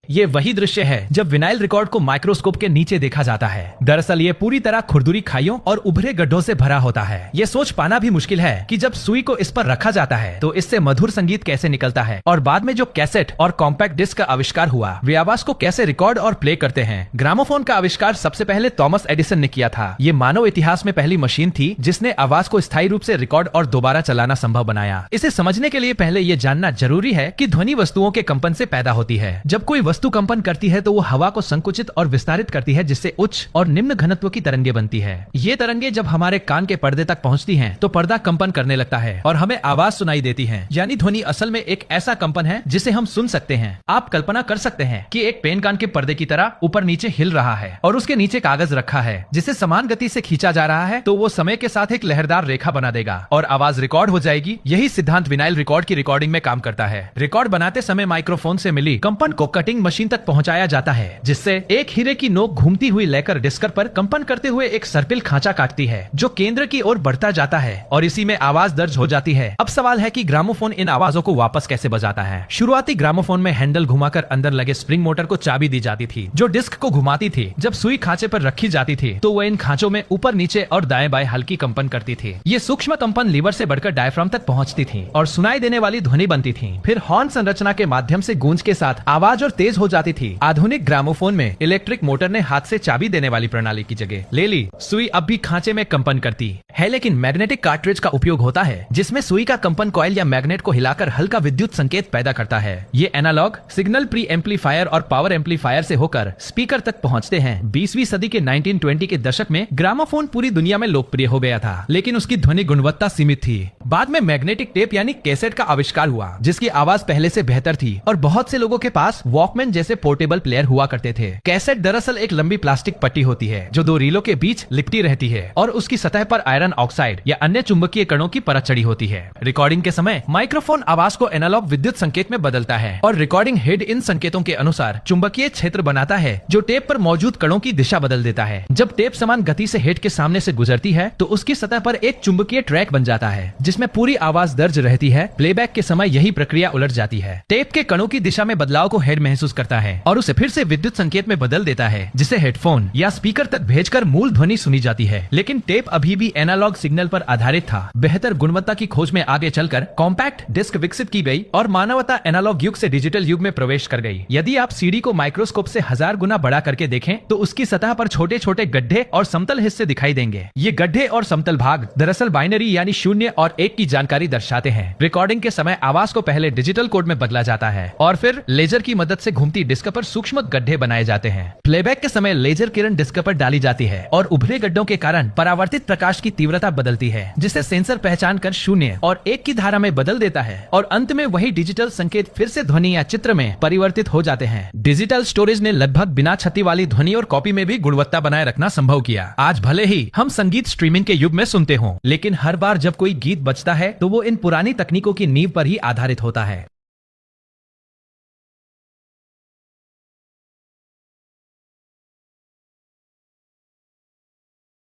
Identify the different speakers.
Speaker 1: ये वही दृश्य है जब विनाइल रिकॉर्ड को माइक्रोस्कोप के नीचे देखा जाता है। दरअसल ये पूरी तरह खुरदुरी खाइयों और उभरे गड्ढों से भरा होता है। ये सोच पाना भी मुश्किल है कि जब सुई को इस पर रखा जाता है तो इससे मधुर संगीत कैसे निकलता है, और बाद में जो कैसेट और कॉम्पैक्ट डिस्क का आविष्कार हुआ वे आवाज को कैसे रिकॉर्ड और प्ले करते हैं। ग्रामोफोन का आविष्कार सबसे पहले थॉमस एडिसन ने किया था। ये मानव इतिहास में पहली मशीन थी जिसने आवाज को स्थायी रूप से रिकॉर्ड और दोबारा चलाना संभव बनाया। इसे समझने के लिए पहले ये जानना जरूरी है कि ध्वनि वस्तुओं के कंपन से पैदा होती है। जब कोई वस्तु कंपन करती है तो वो हवा को संकुचित और विस्तारित करती है, जिससे उच्च और निम्न घनत्व की तरंगे बनती है। ये तरंगे जब हमारे कान के पर्दे तक पहुंचती हैं, तो पर्दा कंपन करने लगता है और हमें आवाज सुनाई देती है। यानी ध्वनि असल में एक ऐसा कंपन है जिसे हम सुन सकते हैं। आप कल्पना कर सकते हैं कि एक पेन कान के पर्दे की तरह ऊपर नीचे हिल रहा है और उसके नीचे कागज रखा है जिसे समान गति से खींचा जा रहा है, तो वो समय के साथ एक लहरदार रेखा बना देगा और आवाज रिकॉर्ड हो जाएगी। यही सिद्धांत विनाइल रिकॉर्ड की रिकॉर्डिंग में काम करता है। रिकॉर्ड बनाते समय माइक्रोफोन से मिली कंपन को कटिंग मशीन तक पहुंचाया जाता है, जिससे एक हीरे की नोक घूमती हुई लेकर डिस्कर पर कंपन करते हुए एक सर्पिल खांचा काटती है जो केंद्र की ओर बढ़ता जाता है और इसी में आवाज दर्ज हो जाती है। अब सवाल है कि ग्रामोफोन इन आवाजों को वापस कैसे बजाता है। शुरुआती ग्रामोफोन में हैंडल घुमाकर अंदर लगे स्प्रिंग मोटर को चाबी दी जाती थी जो डिस्क को घुमाती थी। जब सुई खांचे पर रखी जाती थी तो वह इन खांचों में ऊपर नीचे और दाएं बाएं हल्की कंपन करती थी। ये सूक्ष्म कंपन लीवर से बढ़कर डायफ्राम तक पहुंचती थी और सुनाई देने वाली ध्वनि बनती थी। फिर हॉर्न संरचना के माध्यम से गूंज के साथ आवाज और तेज हो जाती थी। आधुनिक ग्रामोफोन में इलेक्ट्रिक मोटर ने हाथ से चाबी देने वाली प्रणाली की जगह ले ली। सुई अब भी खांचे में कंपन करती है, लेकिन मैग्नेटिक कार्ट्रिज का उपयोग होता है जिसमें सुई का कंपन कॉइल या मैग्नेट को हिलाकर हल्का विद्युत संकेत पैदा करता है। ये एनालॉग सिग्नल प्री एम्पलीफायर और पावर एम्पलीफायर से होकर स्पीकर तक पहुंचते हैं। 20वीं सदी के 1920 के दशक में ग्रामोफोन पूरी दुनिया में लोकप्रिय हो गया था, लेकिन उसकी ध्वनि गुणवत्ता सीमित थी। बाद में मैग्नेटिक टेप यानी कैसेट का आविष्कार हुआ जिसकी आवाज पहले से बेहतर थी और बहुत से लोगों के पास वॉकमैन जैसे पोर्टेबल प्लेयर हुआ करते थे। कैसेट दरअसल एक लंबी प्लास्टिक पट्टी होती है जो दो रीलों के बीच लिपटी रहती है और उसकी सतह पर आयरन ऑक्साइड या अन्य चुंबकीय कणों की परत चढ़ी होती है। रिकॉर्डिंग के समय माइक्रोफोन आवाज को एनालॉग विद्युत संकेत में बदलता है और रिकॉर्डिंग हेड इन संकेतों के अनुसार चुंबकीय क्षेत्र बनाता है जो टेप पर मौजूद कणों की दिशा बदल देता है। जब टेप समान गति से हेड के सामने से गुजरती है तो उसकी सतह पर एक चुंबकीय ट्रैक बन जाता है जिसमें पूरी आवाज दर्ज रहती है। प्लेबैक के समय यही प्रक्रिया उलट जाती है। टेप के कणों की दिशा में बदलाव को हेड महसूस करता है और उसे फिर से विद्युत संकेत में बदल देता है जिसे हेडफोन या स्पीकर तक भेजकर मूल ध्वनि सुनी जाती है। लेकिन टेप अभी भी एनालॉग सिग्नल पर आधारित था। बेहतर गुणवत्ता की खोज में आगे चलकर कॉम्पैक्ट डिस्क विकसित की गई और मानवता एनालॉग युग से डिजिटल युग में प्रवेश कर गई। यदि आप सीडी को माइक्रोस्कोप से 1000 गुना बड़ा करके देखें तो उसकी सतह पर छोटे छोटे गड्ढे और समतल हिस्से दिखाई देंगे। ये गड्ढे और समतल भाग दरअसल बाइनरी यानी 0 और 1 की जानकारी दर्शाते हैं। रिकॉर्डिंग के समय आवाज को पहले डिजिटल कोड में बदला जाता है और फिर लेजर की मदद से घूमती डिस्क पर सूक्ष्म गड्ढे बनाए जाते हैं। प्लेबैक के समय लेजर किरण डिस्क पर डाली जाती है और उभरे गड्ढों के कारण परावर्तित प्रकाश की तीव्रता बदलती है जिसे सेंसर पहचान कर 0 और 1 की धारा में बदल देता है और अंत में वही डिजिटल संकेत फिर से ध्वनि या चित्र में परिवर्तित हो जाते हैं। डिजिटल स्टोरेज ने लगभग बिना क्षति वाली ध्वनि और कॉपी में भी गुणवत्ता बनाए रखना संभव किया। आज भले ही हम संगीत स्ट्रीमिंग के युग में सुनते हों, लेकिन हर बार जब कोई गीत बजता है तो वो इन पुरानी तकनीकों की नींव पर ही आधारित होता है।